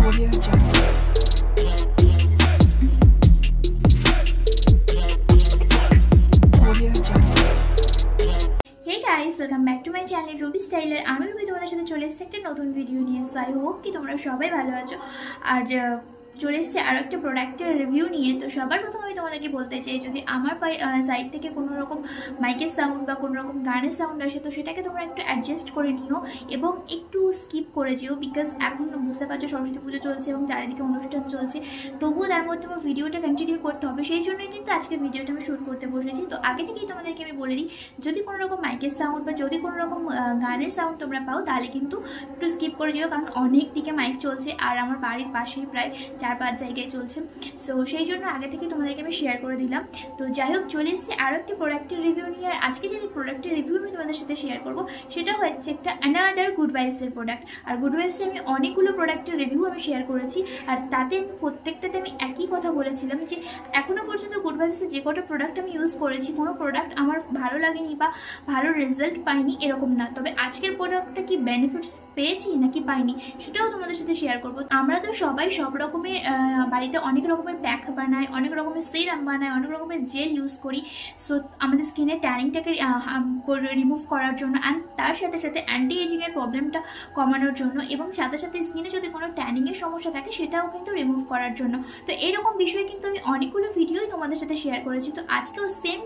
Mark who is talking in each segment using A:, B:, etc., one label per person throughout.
A: Audio Jungle. Audio Jungle.
B: Hey guys, welcome back to my channel Ruby Styler. আমি Ruby তোমাদের সাথে চলে এসেছি একটা নতুন ভিডিও নিয়ে। সো আই হোপ কি তোমরা সবাই ভালো আছো। আর চলে এসেছি আরও একটা প্রোডাক্টের রিভিউ নিয়ে। তো সবার প্রথম আমি তোমাদেরকে বলতে চাই, যদি আমার সাইড থেকে কোনো রকম মাইকের সাউন্ড বা কোনো রকম গানের সাউন্ড আসে তো সেটাকে তোমরা একটু অ্যাডজাস্ট করে নিও এবং একটু স্কিপ করে যেও, বিকজ এখন বুঝতে পারছো সরস্বতী পুজো চলছে এবং চারিদিকে অনুষ্ঠান চলছে, তবুও তার মধ্যে আমার ভিডিওটা কন্টিনিউ করতে হবে। সেই জন্যই কিন্তু আজকে ভিডিওটা আমি শ্যুট করতে বসেছি। তো আগে থেকেই তোমাদেরকে আমি বলে দিই, যদি কোনো রকম মাইকের সাউন্ড বা যদি কোনো রকম গানের সাউন্ড তোমরা পাও তাহলে কিন্তু একটু স্কিপ করে যেও, কারণ অনেক দিকে মাইক চলছে আর আমার বাড়ির পাশেই প্রায় 4-5 জায়গায় চলছে। সো সেই জন্য আগে থেকে তোমাদেরকে আমি শেয়ার করে দিলাম। তো যাই হোক, চলে এসেছি আরও একটা প্রোডাক্টের রিভিউ নিয়ে। আর আজকে যে প্রোডাক্টের রিভিউ আমি তোমাদের সাথে শেয়ার করবো সেটা হচ্ছে একটা অ্যানাদার গুড ভাইবসের প্রোডাক্ট। আর গুড ভাইবসে আমি অনেকগুলো প্রোডাক্টের রিভিউ আমি শেয়ার করেছি, আর তাতে আমি প্রত্যেকটাতে আমি একই কথা বলেছিলাম যে এখনও পর্যন্ত গুড ভাইবসে যে কটা প্রোডাক্ট আমি ইউজ করেছি কোনো প্রোডাক্ট আমার ভালো লাগেনি বা ভালো রেজাল্ট পাইনি এরকম না। তবে আজকের প্রোডাক্টটা কি বেনিফিটস পেয়েছি নাকি পাইনি সেটাও তোমাদের সাথে শেয়ার করবো। আমরা তো সবাই সব রকমের বাড়িতে অনেক রকমের প্যাক বানাই, অনেক রকমের সিরাম বানাই, অনেক রকমের জেল ইউজ করি। সো আমাদের স্কিনের ট্যানিংটাকে রিমুভ করার জন্য, অ্যান্ড তার সাথে সাথে অ্যান্টি এজিংয়ের প্রবলেমটা কমানোর জন্য, এবং সাথে সাথে স্কিনে যদি কোনো ট্যানিংয়ের সমস্যা থাকে সেটাও কিন্তু রিমুভ করার জন্য। তো এরকম বিষয়ে কিন্তু আমি অনেকগুলো ভিডিওই তোমাদের সাথে শেয়ার করেছি। তো আজকেও সেম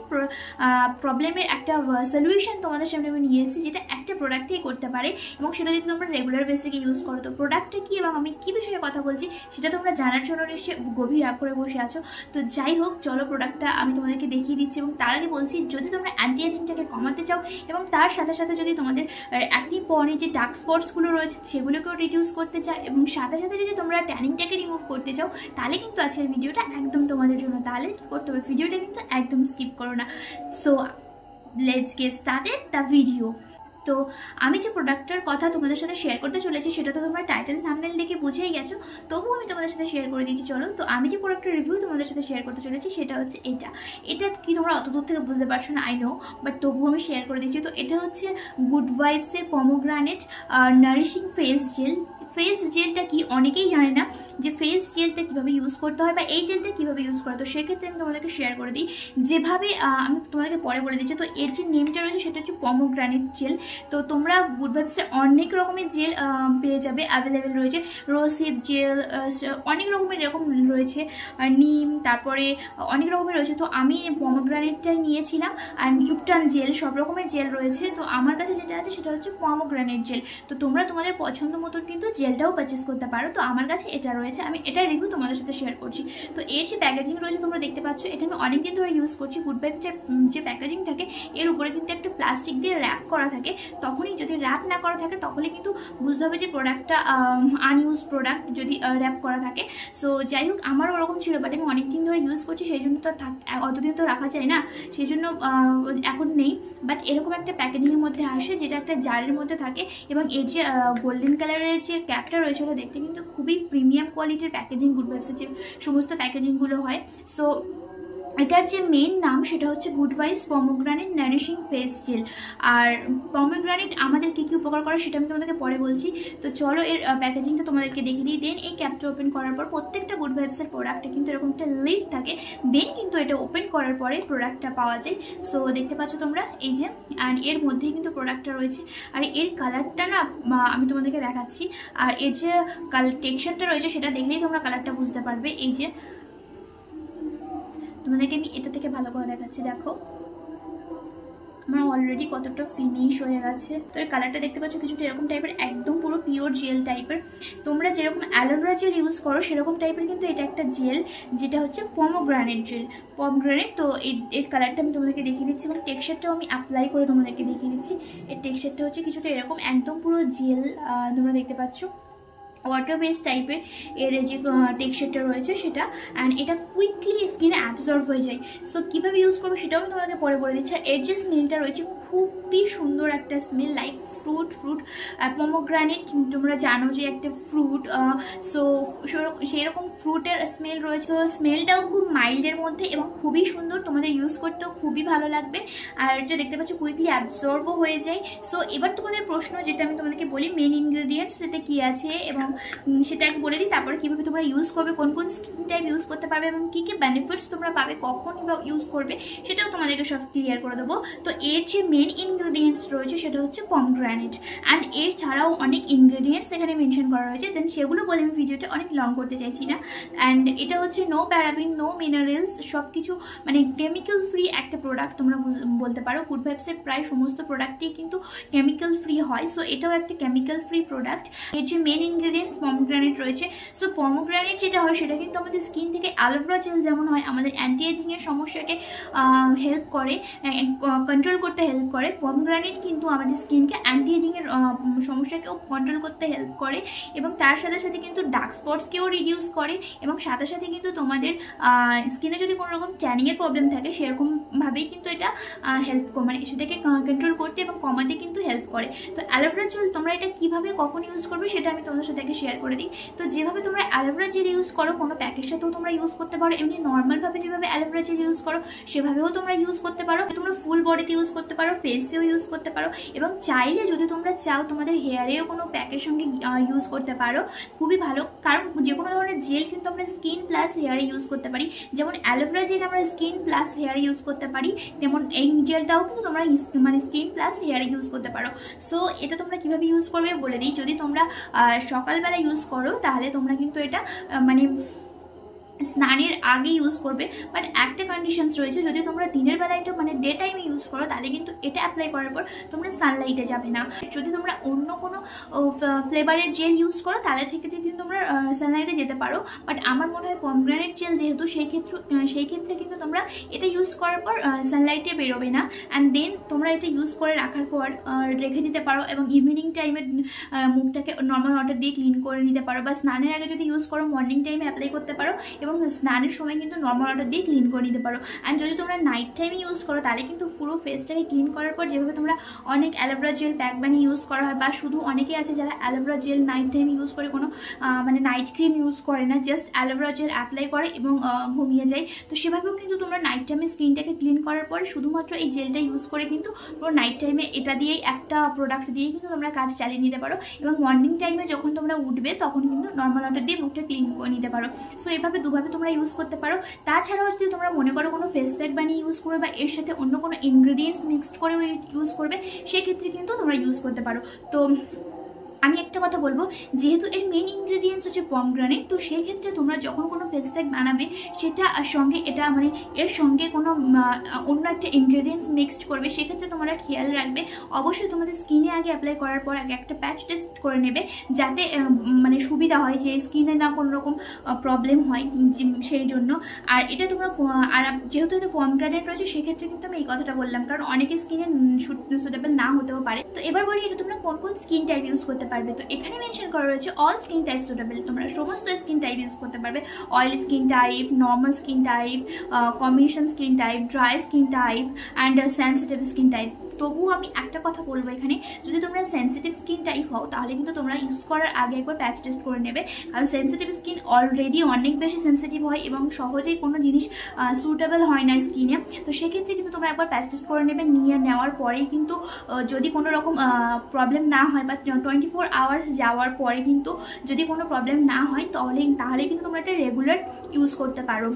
B: প্রবলেমের একটা সলিউশন তোমাদের সামনে আমি নিয়ে এসেছি, যেটা একটা প্রোডাক্টেই করতে পারে এবং সেটা যদি তোমরা রেগুলার বেসিকে ইউজ করো। তো প্রোডাক্টটা কী এবং আমি কী বিষয়ে কথা বলছি সেটা তোমরা জানার জন্য নিশ্চয়ই গভীর রাগ করে বসে আছো। তো যাই হোক, চলো প্রোডাক্টটা আমি তোমাদেরকে দেখিয়ে দিচ্ছি। এবং তার আগে বলছি, যদি তোমরা অ্যান্টি এজিংটাকে কমাতে চাও এবং তার সাথে সাথে যদি তোমাদের অ্যাকনি পর্নে যে ডার্ক স্পটসগুলো রয়েছে সেগুলোকেও রিডিউস করতে চাও এবং সাথে সাথে যদি তোমরা ট্যানিংটাকে রিমুভ করতে চাও তাহলে কিন্তু আজকের ভিডিওটা একদম তোমাদের জন্য। তাহলে কী করতে হবে, ভিডিওটা কিন্তু একদম স্কিপ করো না। So let's get started the video. তো আমি যে প্রোডাক্টটার কথা তোমাদের সাথে শেয়ার করতে চলেছি সেটা তো তোমরা টাইটেল থাম্বনেল দেখে বুঝেই গেছো, তবুও আমি তোমাদের সাথে শেয়ার করে দিচ্ছি। চলো, তো আমি যে প্রোডাক্টের রিভিউ তোমাদের সাথে শেয়ার করতে চলেছি সেটা হচ্ছে এটা কি তোমরা অত দূর থেকে বুঝতে পারছো না, আই নো, বাট তবুও আমি শেয়ার করে দিচ্ছি। তো এটা হচ্ছে গুড ভাইবসের pomegranate nourishing face gel. Face জেলটা কি অনেকেই জানে না যে ফেস জেলটা কীভাবে ইউজ করতে হয় বা এই জেলটা কীভাবে ইউজ করে। তো সেক্ষেত্রে আমি তোমাদেরকে শেয়ার করে দিই, যেভাবে আমি তোমাদেরকে পরে বলে দিচ্ছি। তো এর যে নেমটা রয়েছে সেটা হচ্ছে পমোগ্রানেট জেল। তো তোমরা গুড ভাইবসে অনেক রকমের জেল পেয়ে যাবে, অ্যাভেলেবেল রয়েছে রোসিপ জেল, অনেক রকমের এরকম রয়েছে, নিম, তারপরে অনেক রকমের রয়েছে। তো আমি পমোগ্রানেটটাই নিয়েছিলাম, আর ইউপটান জেল, সব রকমের জেল রয়েছে। তো আমার কাছে যেটা আছে সেটা হচ্ছে পমোগ্রানেট জেল। তো তোমরা তোমাদের পছন্দ মতো কিন্তু জেলটাও পারচেস করতে পারো। তো আমার কাছে এটা রয়েছে, আমি এটার রিভিউ তোমাদের সাথে শেয়ার করছি। তো এর যে প্যাকেজিং রয়েছে তোমরা দেখতে পাচ্ছ, এটা আমি অনেকদিন ধরে ইউজ করছি। গুড ভাইবসের যে প্যাকেজিং থাকে এর উপরে কিন্তু একটা প্লাস্টিক দিয়ে র্যাপ করা থাকে, তখনই যদি র্যাপ না করা থাকে তাহলে কিন্তু বুঝতে হবে যে প্রোডাক্টটা আনইউজ প্রোডাক্ট, যদি র্যাপ করা থাকে। সো যাই হোক, আমারও ওরকম ছিল, বাট আমি অনেকদিন ধরে ইউজ করছি, সেই জন্য তো অতদিন তো রাখা যায় না, সেই জন্য এখন নেই। বাট এরকম একটা প্যাকেজিংয়ের মধ্যে আসে, যেটা একটা জারের মধ্যে থাকে, এবং এর যে গোল্ডেন কালারের যে ক্যাপটা রয়েছে ওটা দেখতে কিন্তু খুবই প্রিমিয়াম কোয়ালিটির প্যাকেজিং গুড ভাইবসের যে সমস্ত প্যাকেজিংগুলো হয়। সো এটার যে মেন নাম সেটা হচ্ছে good vibes pomegranate nourishing face gel. আর পমোগ্রানেট আমাদের কী কী উপকার করে সেটা আমি তোমাদেরকে পরে বলছি। তো চলো এর প্যাকেজিংটা তোমাদেরকে দেখিয়ে দিই। দেন এই ক্যাপটা ওপেন করার পর প্রত্যেকটা গুড ভাইবসের প্রোডাক্টে কিন্তু এরকম একটা লিড থাকে, দেন কিন্তু এটা ওপেন করার পরে প্রোডাক্টটা পাওয়া যায়। সো দেখতে পাচ্ছ তোমরা এই যে, অ্যান্ড এর মধ্যেই কিন্তু প্রোডাক্টটা রয়েছে। আর এর কালারটা না আমি তোমাদেরকে দেখাচ্ছি, আর এর যে টেক্সচারটা রয়েছে সেটা দেখলেই তোমরা কালারটা বুঝতে পারবে। এই যে তোমাদেরকে আমি এটা থেকে ভালো করে দেখাচ্ছি, দেখো আমার অলরেডি কতটা ফিনিশ হয়ে গেছে। তো এর কালারটা দেখতে পাচ্ছ কিছুটা এরকম টাইপের, একদম পুরো পিওর জেল টাইপের। তোমরা যেরকম অ্যালোভেরা জেল ইউজ করো সেরকম টাইপের কিন্তু এটা একটা জেল, যেটা হচ্ছে পমোগ্রানেট জেল। পমোগ্রানেট, তো এর কালারটা আমি তোমাদেরকে দেখিয়ে দিচ্ছি, এবং টেক্সচারটাও আমি অ্যাপ্লাই করে তোমাদেরকে দেখিয়ে দিচ্ছি। এর টেক্সচারটা হচ্ছে কিছুটা এরকম, একদম পুরো জেল তোমরা দেখতে পাচ্ছ, ওয়াটার বেস টাইপের এর যে টেক্সচারটা রয়েছে সেটা, অ্যান্ড এটা কুইকলি স্কিনে অ্যাবজর্ব হয়ে যায়। সো কীভাবে ইউজ করবো সেটাও আমি তোমাদেরকে পরে বলে দিচ্ছি। আর এর যে স্মেলটা রয়েছে খুবই সুন্দর একটা স্মেল, লাইক ফ্রুট পমোগ্রানেট তোমরা জানো যে একটা ফ্রুট, সো সেরকম ফ্রুটের স্মেল রয়েছে। তো স্মেলটাও খুব মাইল্ডের মধ্যে এবং খুবই সুন্দর, তোমাদের ইউজ করতেও খুবই ভালো লাগবে। আর এটা দেখতে পাচ্ছ কুইকলি অ্যাবজর্বও হয়ে যায়। সো এবার তোমাদের প্রশ্ন, যেটা আমি তোমাদেরকে বলি মেন ইনগ্রেডিয়েন্টস সেটা কী আছে এবং সেটা আমি বলে দিই, তারপরে কীভাবে তোমরা ইউজ করবে, কোন কোন স্কিন টাইপ ইউজ করতে পারবে এবং কী কী বেনিফিটস তোমরা পাবে, কখন বা ইউজ করবে সেটাও তোমাদেরকে সব ক্লিয়ার করে দেবো। তো এর যে মেন ইনগ্রেডিয়েন্টস রয়েছে সেটা হচ্ছে পমগ্রানেট, অ্যান্ড এর ছাড়াও অনেক ইনগ্রেডিয়েন্টস এখানে মেনশন করা রয়েছে, দেন সেগুলো বলে আমি ভিডিওটা অনেক লং করতে চাইছি না। অ্যান্ড এটা হচ্ছে নো প্যারাবিন, নো মিনারেলস, সব কিছু মানে কেমিক্যাল ফ্রি একটা প্রোডাক্ট তোমরা বলতে পারো। গুড ভাইবসের প্রায় সমস্ত প্রোডাক্টই কিন্তু কেমিক্যাল ফ্রি হয়, সো এটাও একটা কেমিক্যাল ফ্রি প্রোডাক্ট। এর যে মেন ইনগ্রেডিয়েন্টস পমগ্রানেট রয়েছে। সো পমগ্রানেট যেটা হয় সেটা কিন্তু আমাদের স্কিন থেকে অ্যালোভেরা জেল যেমন হয় আমাদের অ্যান্টি এজিংয়ের সমস্যাকে হেল্প করে, কন্ট্রোল করতে হেল্প করে, পমগ্রানেট কিন্তু আমাদের স্কিনকে অ্যান্টি এজিংয়ের সমস্যাকেও কন্ট্রোল করতে হেল্প করে এবং তার সাথে সাথে কিন্তু ডার্ক স্পটসকেও রিডিউস করে এবং সাথে সাথে কিন্তু তোমাদের স্কিনে যদি কোনো রকম ট্যানিংয়ের প্রবলেম থাকে সেরকমভাবেই কিন্তু এটা হেল্প মানে সেটাকে কন্ট্রোল করতে এবং কমাতে কিন্তু হেল্প করে। তো অ্যালোভেরা জেল তোমরা এটা কীভাবে কখন ইউজ করবে সেটা আমি তোমাদের সাথে শেয়ার করে দিই। তো যেভাবে তোমরা অ্যালোভেরা জেল ইউজ করো কোনো প্যাকের সাথেও তোমরা ইউজ করতে পারো, এমনি নর্মালভাবে যেভাবে অ্যালোভেরা জেল ইউজ করো সেভাবেও তোমরা ইউজ করতে পারো। তোমরা ফুল বডিতে ইউজ করতে পারো, ফেসেও ইউজ করতে পারো এবং চাইলে যদি তোমরা চাও তোমাদের হেয়ারেও কোনো প্যাকের সঙ্গে ইউজ করতে পারো, খুবই ভালো। কারণ যে কোনো ধরনের জেল কিন্তু আমরা স্কিন প্লাস হেয়ারে ইউজ করতে পারি, যেমন অ্যালোভেরা জেল আমরা স্কিন প্লাস হেয়ারে ইউজ করতে পারি, তেমন এই জেলটাও কিন্তু তোমরা মানে স্কিন প্লাস হেয়ারে ইউজ করতে পারো। সো এটা তোমরা কীভাবে ইউজ করবে বলে দিই। যদি তোমরা সকালবেলা ইউজ করো তাহলে তোমরা কিন্তু এটা মানে স্নানের আগে ইউজ করবে, বাট একটা কন্ডিশনস রয়েছে, যদি তোমরা দিনের বেলা এটা মানে ডে টাইমে ইউজ করো তাহলে কিন্তু এটা অ্যাপ্লাই করার পর তোমরা সানলাইটে যাবে না। যদি তোমরা অন্য কোনো ফ্লেভারের জেল ইউজ করো তাহলে সেক্ষেত্রে কিন্তু তোমরা সানলাইটে যেতে পারো, বাট আমার মনে হয় পমগ্রানেট জেল যেহেতু সেই ক্ষেত্রে কিন্তু তোমরা এটা ইউজ করার পর সানলাইটে বেরোবে না, অ্যান্ড দেন তোমরা এটা ইউজ করে রাখার পর রেখে দিতে পারো এবং ইভিনিং টাইমে মুখটাকে নর্মাল ওয়াটার দিয়ে ক্লিন করে নিতে পারো, বা স্নানের আগে যদি ইউজ করো মর্নিং টাইমে অ্যাপ্লাই করতে পারো এবং স্নানের সময় কিন্তু নর্মাল ওয়াটার দিয়ে ক্লিন করে নিতে পারো। অ্যান্ড যদি তোমরা নাইট টাইমে ইউজ করো তাহলে কিন্তু পুরো ফেসটাকে ক্লিন করার পর যেভাবে তোমরা অনেক অ্যালোভেরা জেল প্যাক বানিয়ে ইউজ করা হয়, বা শুধু অনেকে আছে যারা অ্যালোভেরা জেল নাইট টাইমে ইউজ করে, কোনো মানে নাইট ক্রিম ইউজ করে না, জাস্ট অ্যালোভেরা জেল অ্যাপ্লাই করে এবং ঘুমিয়ে যায়। তো সেভাবেও কিন্তু তোমরা নাইট টাইমে স্কিনটাকে ক্লিন করার পরে শুধুমাত্র এই জেলটা ইউজ করে কিন্তু পুরো নাইট টাইমে এটা দিয়েই একটা প্রোডাক্ট দিয়েই কিন্তু তোমরা কাজ চালিয়ে নিতে পারো এবং মর্নিং টাইমে যখন তোমরা উঠবে তখন কিন্তু নর্মাল ওয়াটার দিয়ে মুখটা ক্লিন করে নিতে পারো। সো এভাবে দুভাবে তোমরা ইউজ করতে পারো। তাছাড়াও যদি তোমরা মনে করো কোনো ফেস প্যাক বানিয়ে ইউজ করবে বা এর সাথে অন্য কোনো ইনগ্রেডিয়েন্টস মিক্সড করে ইউজ করবে সেক্ষেত্রে কিন্তু তোমরা ইউজ করতে পারো। তো আমি একটা কথা বলবো, যেহেতু এর মেন ইনগ্রেডিয়েন্টস হচ্ছে পমগ্রানেট, তো সেই ক্ষেত্রে তোমরা যখন কোনো ফেস প্যাক বানাবে সেটা সঙ্গে এটা মানে এর সঙ্গে কোনো অন্য একটা ইনগ্রেডিয়েন্টস মিক্সড করবে, সেক্ষেত্রে তোমরা খেয়াল রাখবে অবশ্যই তোমাদের স্কিনে আগে অ্যাপ্লাই করার পর আগে একটা প্যাচ টেস্ট করে নেবে, যাতে মানে সুবিধা হয় যে স্কিনে না কোনো রকম প্রবলেম হয় সেই জন্য। আর এটা তোমরা আর যেহেতু এটা পমগ্রানেট রয়েছে সেক্ষেত্রে কিন্তু আমি এই কথাটা বললাম, কারণ অনেকের স্কিনে সুটেবল না হতেও পারে। তো এবার বলি এটা তোমরা কোন কোন স্কিন টাইপ ইউজ করতে পারবে। তো এখানে মেনশন করা রয়েছে অল স্কিন টাইপ সুটেবল, তোমরা সমস্ত স্কিন টাইপ ইউজ করতে পারবে, oil skin type, normal skin type, combination skin type, dry skin type and sensitive skin type. তবুও আমি একটা কথা বলবো এখানে, যদি তোমরা সেন্সিটিভ স্কিন টাইপ হও তাহলে কিন্তু তোমরা ইউজ করার আগে একবার প্যাচ টেস্ট করে নেবে, কারণ সেন্সিটিভ স্কিন অলরেডি অনেক বেশি সেন্সিটিভ হয় এবং সহজেই কোনো জিনিস সুটেবল হয় না স্কিনে। তো সেক্ষেত্রে কিন্তু তোমরা একবার প্যাচ টেস্ট করে নেবে, নেওয়ার পরেই কিন্তু যদি কোনো রকম প্রবলেম না হয় বা 24 আওয়ার্স যাওয়ার পরে কিন্তু যদি কোনো প্রবলেম না হয় তাহলে কিন্তু তোমরা এটা রেগুলার ইউজ করতে পারো।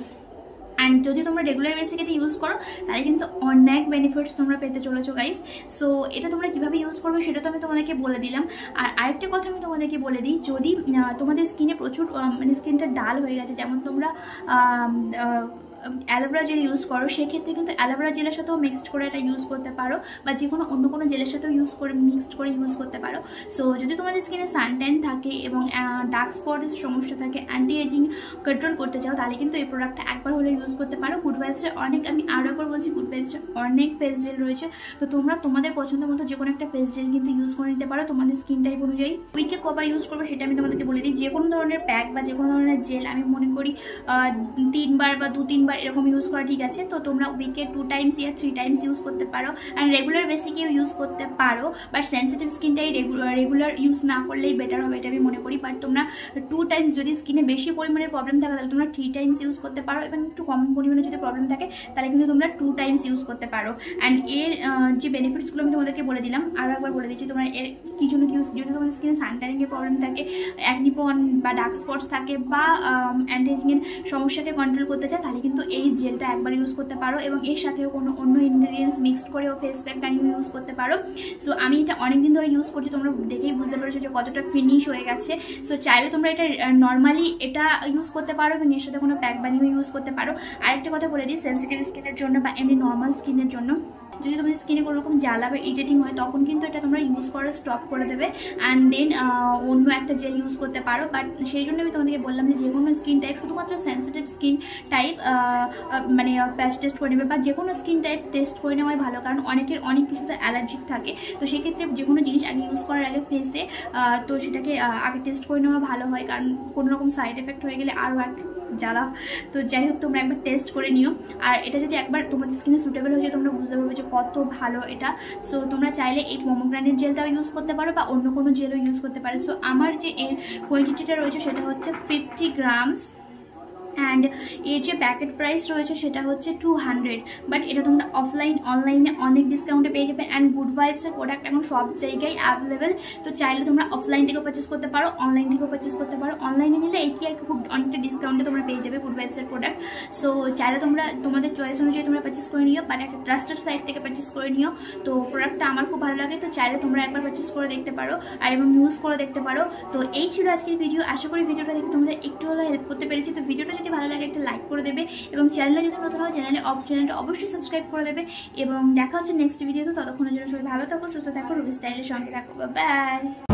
B: অ্যান্ড যদি তোমরা রেগুলার বেসিকে এটা ইউজ করো তাহলে কিন্তু অনেক বেনিফিটস তোমরা পেতে চলেছো গাইস। সো এটা তোমরা কীভাবে ইউজ করবে সেটা তো আমি তোমাদেরকে বলে দিলাম। আর আরেকটা কথা আমি তোমাদেরকে বলে দিই, যদি তোমাদের স্কিনে প্রচুর মানে স্কিনটা ডাল হয়ে গেছে, যেমন তোমরা অ্যালোভেরা জেল ইউজ করো, সেক্ষেত্রে কিন্তু অ্যালোভেরা জেলের সাথেও মিক্সড করে এটা ইউজ করতে পারো, বা যে কোনো অন্য কোনো জেলের সাথেও মিক্সড করে ইউজ করতে পারো। সো যদি তোমাদের স্কিনে সানট্যান থাকে এবং ডার্ক স্পটের সমস্যা থাকে, অ্যান্টি এজিং কন্ট্রোল করতে চাও তাহলে কিন্তু এই প্রোডাক্টটা একবার হলে ইউজ করতে পারো। গুড ভাইবসের আমি আরও একবার বলছি, গুড ভাইবসের অনেক ফেস জেল রয়েছে, তো তোমরা তোমাদের পছন্দ মতো যে কোনো একটা ফেস জেল কিন্তু ইউজ করে নিতে পারো তোমাদের স্কিন টাইপ অনুযায়ী। উইকে কবার ইউজ করবো সেটা আমি তোমাদেরকে বলে দিই। যে কোনো ধরনের প্যাক বা যে কোনো ধরনের জেল আমি মনে করি 3 বার বা 2-3 বার তিনবার এরকম ইউজ করা ঠিক আছে। তো তোমরা উইকে 2 টাইমস ইয়া 3 টাইমস ইউজ করতে পারো, অ্যান্ড রেগুলার বেসিকেও ইউজ করতে পারো, বাট সেন্সিটিভ স্কিনটাই রেগুলার ইউজ না করলেই বেটার হবে, এটা আমি মনে করি। বাট তোমরা 2 টাইমস, যদি স্কিনে বেশি পরিমাণে প্রবলেম থাকে তাহলে তোমরা 3 টাইমস ইউজ করতে পারো, এবং একটু কম পরিমাণে যদি প্রবলেম থাকে তাহলে কিন্তু তোমরা 2 টাইমস ইউজ করতে পারো। অ্যান্ড এর যে বেনিফিটসগুলো আমি তোমাদেরকে বলে দিলাম, আরও একবার বলে দিচ্ছি। তোমরা এর কি জন্য ইউজ, যদি তোমাদের স্কিনে সানট্যানিংয়ের প্রবলেম থাকে, অ্যাকনি প্রন বা ডার্ক স্পটস থাকে, বা অ্যান্টি এজিংয়ের সমস্যাকে কন্ট্রোল করতে চায়, তাহলে কিন্তু এই জেলটা একবার ইউজ করতে পারো, এবং এর সাথেও কোনো অন্য ইনগ্রিডিয়েন্টস মিক্সড করেও ফেস প্যাক বানিয়ে ইউজ করতে পারো। সো আমি এটা অনেকদিন ধরে ইউজ করছি, তোমরা দেখেই বুঝতে পেরেছো যে কতটা ফিনিশ হয়ে গেছে। সো চাইলে তোমরা এটা নর্মালি এটা ইউজ করতে পারো, এবং এর সাথে কোনো প্যাক বানিয়েও ইউজ করতে পারো। আরেকটা কথা বলে দিই, সেন্সিটিভ স্কিনের জন্য বা এমনি নর্মাল স্কিনের জন্য যদি তোমাদের স্কিনে কোনো রকম জ্বালা বা ইরিটেটিং হয়, তখন কিন্তু এটা তোমরা ইউজ করা স্টপ করে দেবে, অ্যান্ড দেন অন্য একটা জেল ইউজ করতে পারো। বাট সেই জন্য আমি তোমাদেরকে বললাম যে কোনো স্কিন টাইপ, শুধুমাত্র সেন্সিটিভ স্কিন টাইপ মানে প্যাচ টেস্ট করে নেবে, বা যে কোনো স্কিন টাইপ টেস্ট করে নেওয়াই ভালো, কারণ অনেকের অনেক কিছুতে অ্যালার্জিক থাকে। তো সেক্ষেত্রে যে কোনো জিনিস আগে ইউজ করার আগে ফেসে তো সেটাকে আগে টেস্ট করে নেওয়া ভালো হয়, কারণ কোনো রকম সাইড এফেক্ট হয়ে গেলে আরও এক জ্বালা। তো যাই হোক, তোমরা একবার টেস্ট করে নিও, আর এটা যদি একবার তোমাদের স্কিনে সুটেবল হয়ে যায় তোমরা বুঝতে পারবে যে কত ভালো এটা। সো তোমরা চাইলে এই পমোগ্রানেট জেলটাও ইউজ করতে পারো, বা অন্য কোনো জেলও ইউজ করতে পারো। সো আমার যে এর কোয়ান্টিটিটা রয়েছে সেটা হচ্ছে 50 গ্রামস, অ্যান্ড এর যে প্যাকেট প্রাইস রয়েছে সেটা হচ্ছে 200, বাট এটা তোমরা অনলাইনে অনেক ডিসকাউন্টে পেয়ে যাবে। অ্যান্ড গুড ভাইবসের প্রোডাক্ট এখন সব জায়গায় অ্যাভেলেবেল, তো চাইলে তোমরা অফলাইন থেকেও পারচেস করতে পারো, অনলাইন থেকেও পারচেস করতে পারো। অনলাইনে নিলে একই আর খুব অনেকটা ডিসকাউন্টে তোমরা পেয়ে যাবে গুড ভাইবসের প্রোডাক্ট। সো চাইলে তোমরা তোমাদের চয়েস অনুযায়ী তোমরা পারচেস করে নিও, বাট একটা ট্রাস্টেড সাইট থেকে পারচেস করে নিও। তো প্রোডাক্টটা আমার খুব ভালো লাগে, তো চাইলে তোমরা একবার পারচেস করে দেখতে পারো আর এবং ইউজ করে দেখতে পারো। তো এই ছিল আজকের ভিডিও, আশা করি ভিডিওটা দেখে তোমাদের একটু হলেও হেল্প করতে পেরেছি। তো ভিডিওটা যদি ভালো লাগে একটা লাইক করে দেবে, এবং চ্যানেলে যদি নতুন হয় চ্যানেলটা অবশ্যই সাবস্ক্রাইব করে দেবে, এবং দেখা হচ্ছে নেক্সট ভিডিওতে। ততক্ষণের জন্য সবাই ভালো থাকো, সুস্থ থাকো, রুবি স্টাইলের সঙ্গে থাকো। বাই।